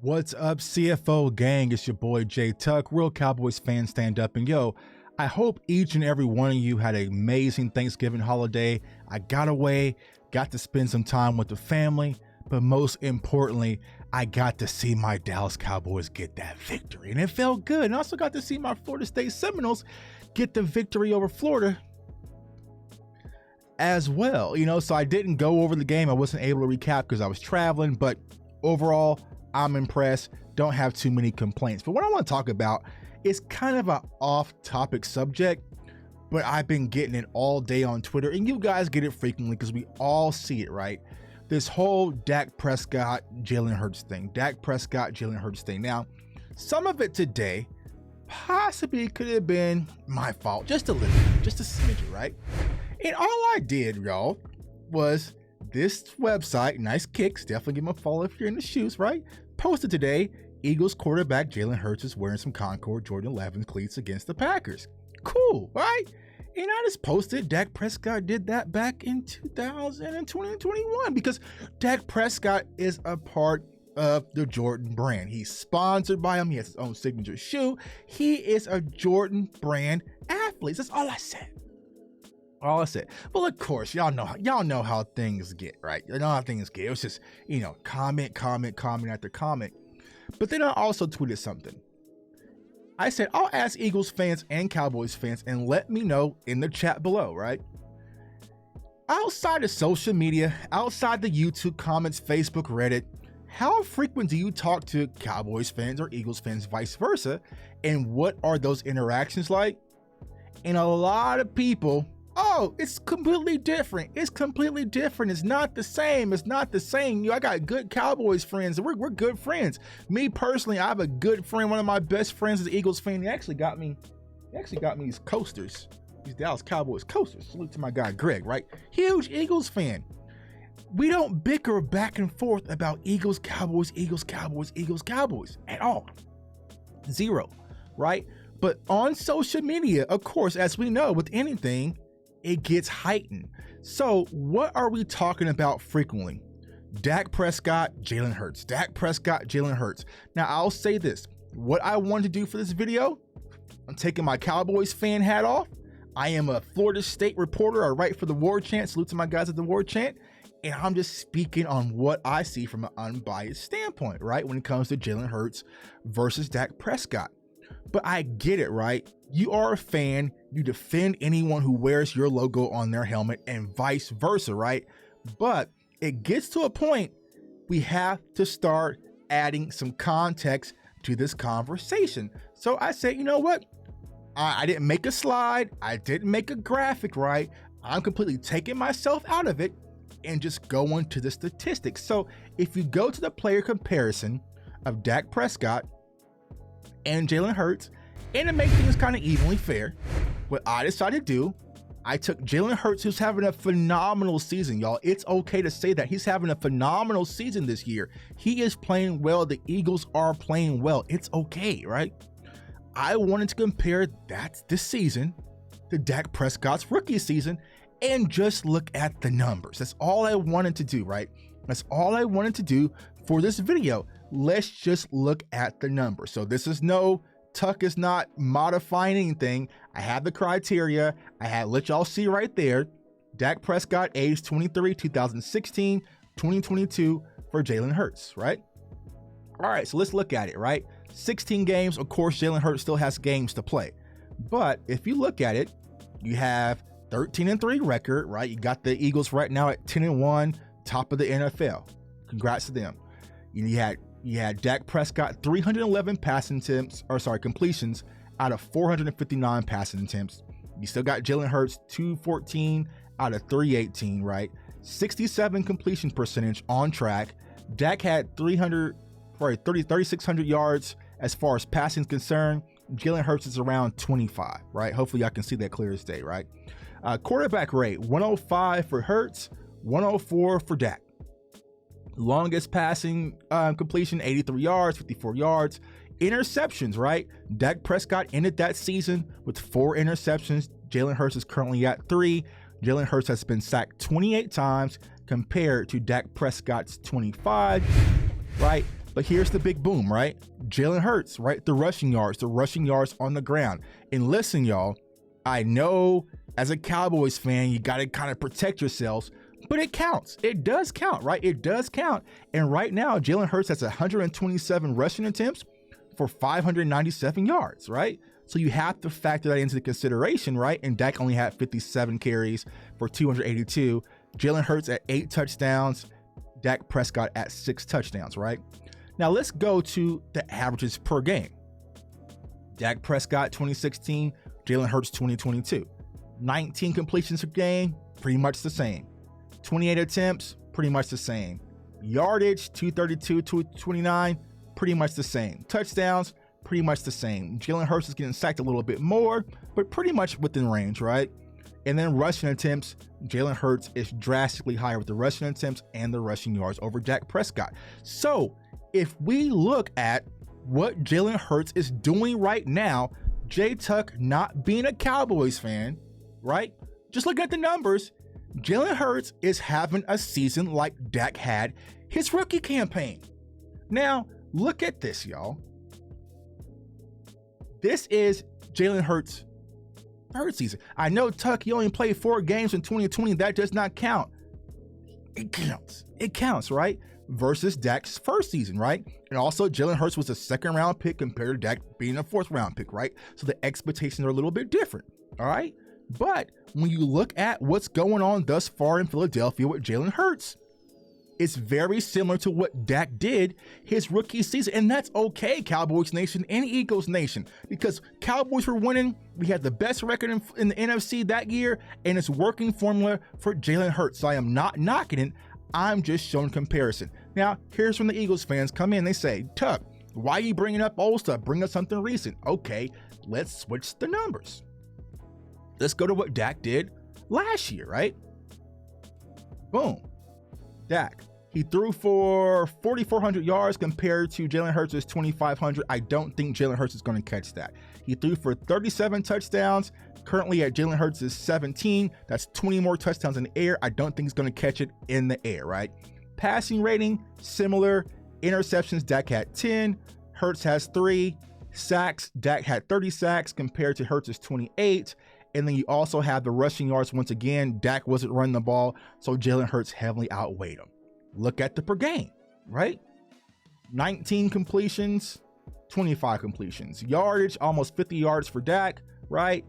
What's up, CFO gang? It's your boy J Tuck, real Cowboys fan stand up. And yo, I hope each and every one of you had an amazing Thanksgiving holiday. I got away, got to spend some time with the family, but most importantly, I got to see my Dallas Cowboys get that victory. And it felt good. And I also got to see my Florida State Seminoles get the victory over Florida as well. So I didn't go over the game. I wasn't able to recap because I was traveling, but overall, I'm impressed. Don't have too many complaints. But what I want to talk about is kind of an off-topic subject, but I've been getting it all day on Twitter, and you guys get it frequently because we all see it, right? This whole Dak Prescott, Jalen Hurts thing. Dak Prescott, Jalen Hurts thing. Now, some of it today possibly could have been my fault, just a little, just a smidget, right? And all I did, y'all, was this website, Nice Kicks, definitely give them a follow if you're in the shoes, right? Posted today, Eagles quarterback Jalen Hurts is wearing some Concord Jordan 11 cleats against the Packers. Cool, right? And I just posted Dak Prescott did that back in 2021 because Dak Prescott is a part of the Jordan brand. He's sponsored by him. He has his own signature shoe. He is a Jordan brand athlete. That's all I said. All I said. Well, of course, y'all know how things get, right? You know how things get. It was just, comment after comment. But then I also tweeted something. I said, I'll ask Eagles fans and Cowboys fans and let me know in the chat below, right? Outside of social media, outside the YouTube comments, Facebook, Reddit, how frequent do you talk to Cowboys fans or Eagles fans, vice versa? And what are those interactions like? And a lot of people, oh, it's completely different. It's completely different. It's not the same. It's not the same. I got good Cowboys friends. We're good friends. Me personally, I have a good friend. One of my best friends is an Eagles fan. He actually got me these coasters, these Dallas Cowboys coasters. Salute to my guy Greg, right? Huge Eagles fan. We don't bicker back and forth about Eagles, Cowboys at all. Zero, right? But on social media, of course, as we know with anything, it gets heightened. So what are we talking about frequently? Dak Prescott, Jalen Hurts. Dak Prescott, Jalen Hurts. Now, I'll say this. What I want to do for this video, I'm taking my Cowboys fan hat off. I am a Florida State reporter. I write for the War Chant. Salute to my guys at the War Chant. And I'm just speaking on what I see from an unbiased standpoint, right? When it comes to Jalen Hurts versus Dak Prescott. But I get it, right? You are a fan. You defend anyone who wears your logo on their helmet and vice versa, right? But it gets to a point we have to start adding some context to this conversation. So I said, you know what? I didn't make a slide. I didn't make a graphic, right? I'm completely taking myself out of it and just going to the statistics. So if you go to the player comparison of Dak Prescott and Jalen Hurts, and to make things kind of evenly fair, what I decided to do, I took Jalen Hurts, who's having a phenomenal season, y'all. It's okay to say that. He's having a phenomenal season this year. He is playing well. The Eagles are playing well. It's okay, right? I wanted to compare this season to Dak Prescott's rookie season and just look at the numbers. That's all I wanted to do, right? That's all I wanted to do for this video. Let's just look at the numbers. So this is Tuck is not modifying anything. I have the criteria. I had let y'all see right there. Dak Prescott, age 23, 2016, 2022 for Jalen Hurts, right? All right, so let's look at it, right? 16 games. Of course, Jalen Hurts still has games to play. But if you look at it, you have 13-3 record, right? You got the Eagles right now at 10-1, top of the NFL. Congrats to them. You had Dak Prescott 311 completions out of 459 passing attempts. You still got Jalen Hurts 214 out of 318, right? 67 completion percentage on track. Dak had 3,600 yards as far as passing is concerned. Jalen Hurts is around 25, right? Hopefully y'all can see that clear as day, right? Quarterback rate 105 for Hurts, 104 for Dak. Longest passing completion, 83 yards, 54 yards. Interceptions, right? Dak Prescott ended that season with 4 interceptions. Jalen Hurts is currently at 3. Jalen Hurts has been sacked 28 times compared to Dak Prescott's 25, right? But here's the big boom, right? Jalen Hurts, right? The rushing yards on the ground. And listen, y'all, I know as a Cowboys fan, you got to kind of protect yourselves, but it counts. It does count, right? It does count. And right now, Jalen Hurts has 127 rushing attempts for 597 yards, right? So you have to factor that into the consideration, right? And Dak only had 57 carries for 282. Jalen Hurts at 8 touchdowns, Dak Prescott at 6 touchdowns, right? Now let's go to the averages per game. Dak Prescott 2016, Jalen Hurts 2022. 19 completions per game, pretty much the same. 28 attempts, pretty much the same. Yardage 232, 229, pretty much the same. Touchdowns, pretty much the same. Jalen Hurts is getting sacked a little bit more, but pretty much within range, right? And then rushing attempts, Jalen Hurts is drastically higher with the rushing attempts and the rushing yards over Dak Prescott. So if we look at what Jalen Hurts is doing right now, J-Tuck not being a Cowboys fan, right? Just look at the numbers. Jalen Hurts is having a season like Dak had his rookie campaign. Now, look at this, y'all. This is Jalen Hurts' third season. I know, Tuck, he only played 4 games in 2020. That does not count. It counts. It counts, right? Versus Dak's first season, right? And also, Jalen Hurts was a 2nd-round pick compared to Dak being a 4th-round pick, right? So the expectations are a little bit different, all right? But when you look at what's going on thus far in Philadelphia with Jalen Hurts, it's very similar to what Dak did his rookie season. And that's okay, Cowboys Nation and Eagles Nation, because Cowboys were winning. We had the best record in the NFC that year, and it's working formula for Jalen Hurts. So I am not knocking it. I'm just showing comparison. Now, here's when the Eagles fans come in. They say, Tuck, why are you bringing up old stuff? Bring us something recent. Okay, let's switch the numbers. Let's go to what Dak did last year, right? Boom. Dak, he threw for 4,400 yards compared to Jalen Hurts' 2,500. I don't think Jalen Hurts is going to catch that. He threw for 37 touchdowns. Currently at Jalen Hurts' 17. That's 20 more touchdowns in the air. I don't think he's going to catch it in the air, right? Passing rating, similar. Interceptions, Dak had 10. Hurts has 3. Sacks, Dak had 30 sacks compared to Hurts' 28. And then you also have the rushing yards. Once again, Dak wasn't running the ball, so Jalen Hurts heavily outweighed him. Look at the per game, right? 19 completions, 25 completions. Yardage, almost 50 yards for Dak, right?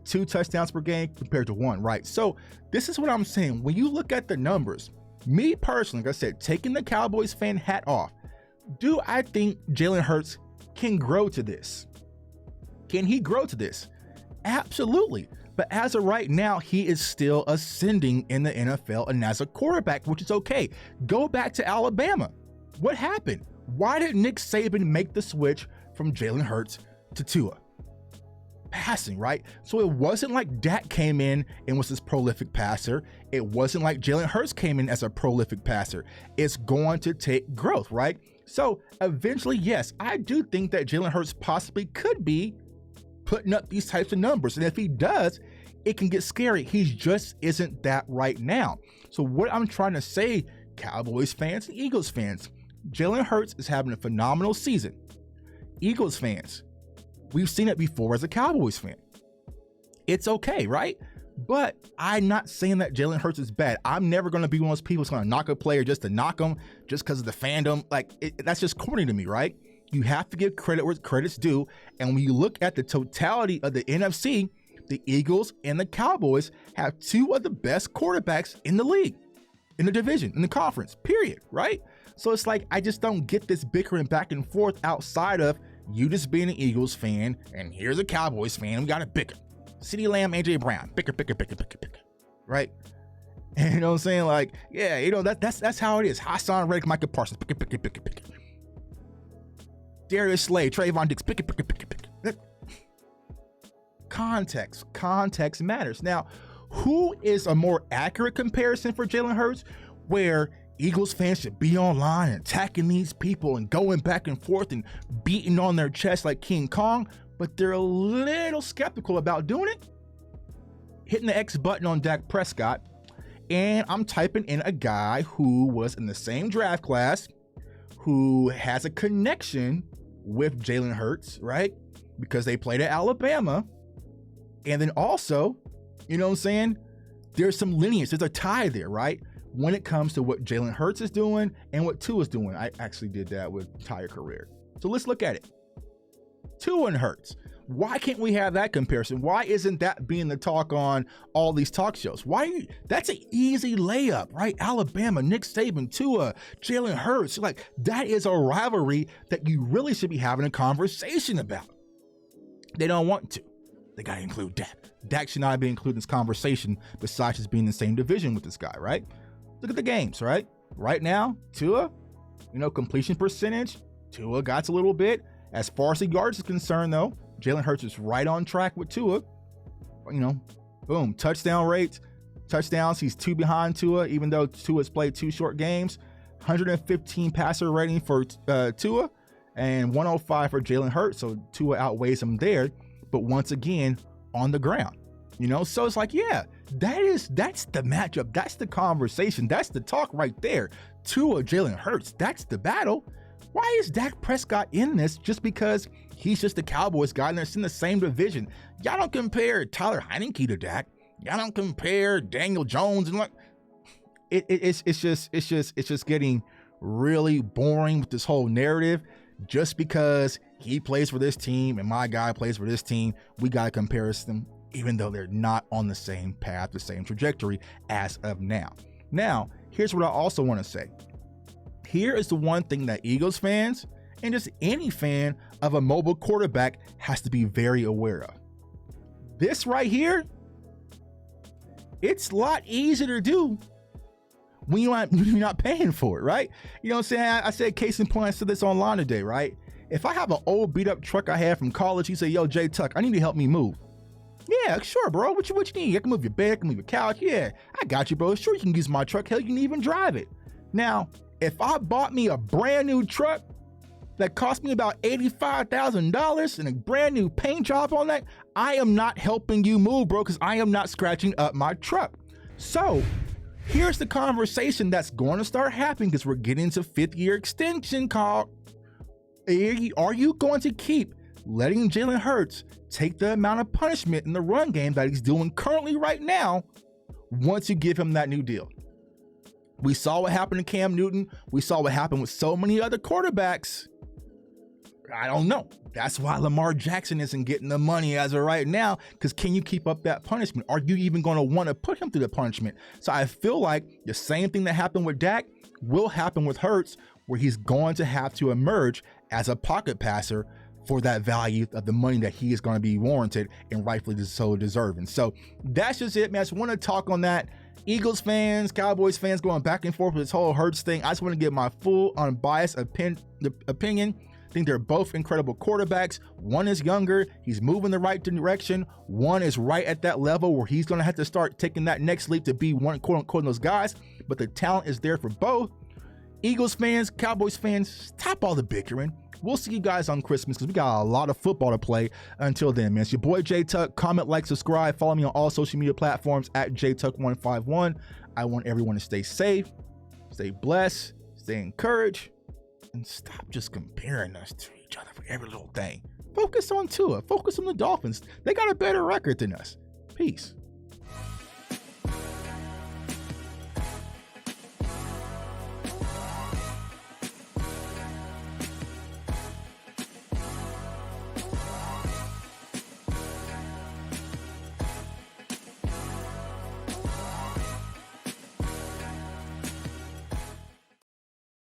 2 touchdowns per game compared to 1, right? So this is what I'm saying. When you look at the numbers, me personally, like I said, taking the Cowboys fan hat off, do I think Jalen Hurts can grow to this? Can he grow to this? Absolutely. But as of right now, he is still ascending in the NFL and as a quarterback, which is okay. Go back to Alabama. What happened? Why did Nick Saban make the switch from Jalen Hurts to Tua? Passing, right? So it wasn't like Dak came in and was this prolific passer. It wasn't like Jalen Hurts came in as a prolific passer. It's going to take growth, right? So eventually, yes, I do think that Jalen Hurts possibly could be putting up these types of numbers. And if he does, it can get scary. He just isn't that right now. So what I'm trying to say, Cowboys fans and Eagles fans, Jalen Hurts is having a phenomenal season. Eagles fans, we've seen it before as a Cowboys fan. It's okay, right? But I'm not saying that Jalen Hurts is bad. I'm never going to be one of those people who's going to knock a player just to knock him, just because of the fandom. That's just corny to me, right? You have to give credit where credit's due. And when you look at the totality of the NFC, the Eagles and the Cowboys have 2 of the best quarterbacks in the league, in the division, in the conference, period, right? So it's like, I just don't get this bickering back and forth outside of you just being an Eagles fan, and here's a Cowboys fan, we got to bicker. CeeDee Lamb, AJ Brown, bicker, right? And you know what I'm saying? Like, yeah, you know, that's how it is. Hassan Reddick, Micah Parsons, bicker. Darius Slay, Trayvon Diggs, pick. Context matters. Now, who is a more accurate comparison for Jalen Hurts, where Eagles fans should be online and attacking these people and going back and forth and beating on their chest like King Kong, but they're a little skeptical about doing it? Hitting the X button on Dak Prescott, and I'm typing in a guy who was in the same draft class, who has a connection with Jalen Hurts, right? Because they played at Alabama. And then also, you know what I'm saying? There's some lineage, there's a tie there, right? When it comes to what Jalen Hurts is doing and what Tua's doing. I actually did that with entire career. So let's look at it. Tua and Hurts. Why can't we have that comparison? Why isn't that being the talk on all these talk shows? Why? That's an easy layup, right? Alabama, Nick Saban, Tua, Jalen Hurts. Like, that is a rivalry that you really should be having a conversation about. They don't want to. They got to include Dak. Dak should not be included in this conversation besides just being in the same division with this guy, right? Look at the games, right? Right now, Tua, completion percentage, Tua got a little bit. As far as the yards is concerned, though, Jalen Hurts is right on track with Tua. Boom, touchdown rates, touchdowns. He's 2 behind Tua, even though Tua's played 2 short games. 115 passer rating for Tua and 105 for Jalen Hurts. So Tua outweighs him there. But once again, on the ground, so it's like, yeah, that's the matchup. That's the conversation. That's the talk right there. Tua, Jalen Hurts, that's the battle. Why is Dak Prescott in this just because he's just a Cowboys guy and they're in the same division? Y'all don't compare Tyler Heineke to Dak. Y'all don't compare Daniel Jones and it's just getting really boring with this whole narrative. Just because he plays for this team and my guy plays for this team, we got to compare them, even though they're not on the same path, the same trajectory as of now. Now, here's what I also want to say. Here is the one thing that Eagles fans and just any fan of a mobile quarterback has to be very aware of. This right here, it's a lot easier to do when you're not paying for it, right? You know what I'm saying? I said, case in point, I said this online today, right? If I have an old beat up truck I had from college, you say, yo, J Tuck, I need you to help me move. Yeah, sure, bro. What you need? I can move your bed, I can move your couch. Yeah, I got you, bro. Sure, you can use my truck. Hell, you can even drive it. Now, if I bought me a brand new truck that cost me about $85,000 and a brand new paint job on that, I am not helping you move, bro, because I am not scratching up my truck. So here's the conversation that's going to start happening because we're getting into 5th year extension call. Are you going to keep letting Jalen Hurts take the amount of punishment in the run game that he's doing currently right now once you give him that new deal? We saw what happened to Cam Newton. We saw what happened with so many other quarterbacks. I don't know. That's why Lamar Jackson isn't getting the money as of right now, because can you keep up that punishment? Are you even going to want to put him through the punishment? So I feel like the same thing that happened with Dak will happen with Hurts, where he's going to have to emerge as a pocket passer for that value of the money that he is going to be warranted and rightfully so deserving. So that's just it, man. I just want to talk on that. Eagles fans, Cowboys fans going back and forth with this whole Hurts thing. I just want to give my full unbiased opinion. I think they're both incredible quarterbacks. One is younger. He's moving the right direction. One is right at that level where he's going to have to start taking that next leap to be one, quote unquote, those guys. But the talent is there for both. Eagles fans, Cowboys fans, stop all the bickering. We'll see you guys on Christmas because we got a lot of football to play. Until then, man, it's your boy J Tuck. Comment, like, subscribe. Follow me on all social media platforms at JTuck151. I want everyone to stay safe, stay blessed, stay encouraged, and stop just comparing us to each other for every little thing. Focus on Tua. Focus on the Dolphins. They got a better record than us. Peace.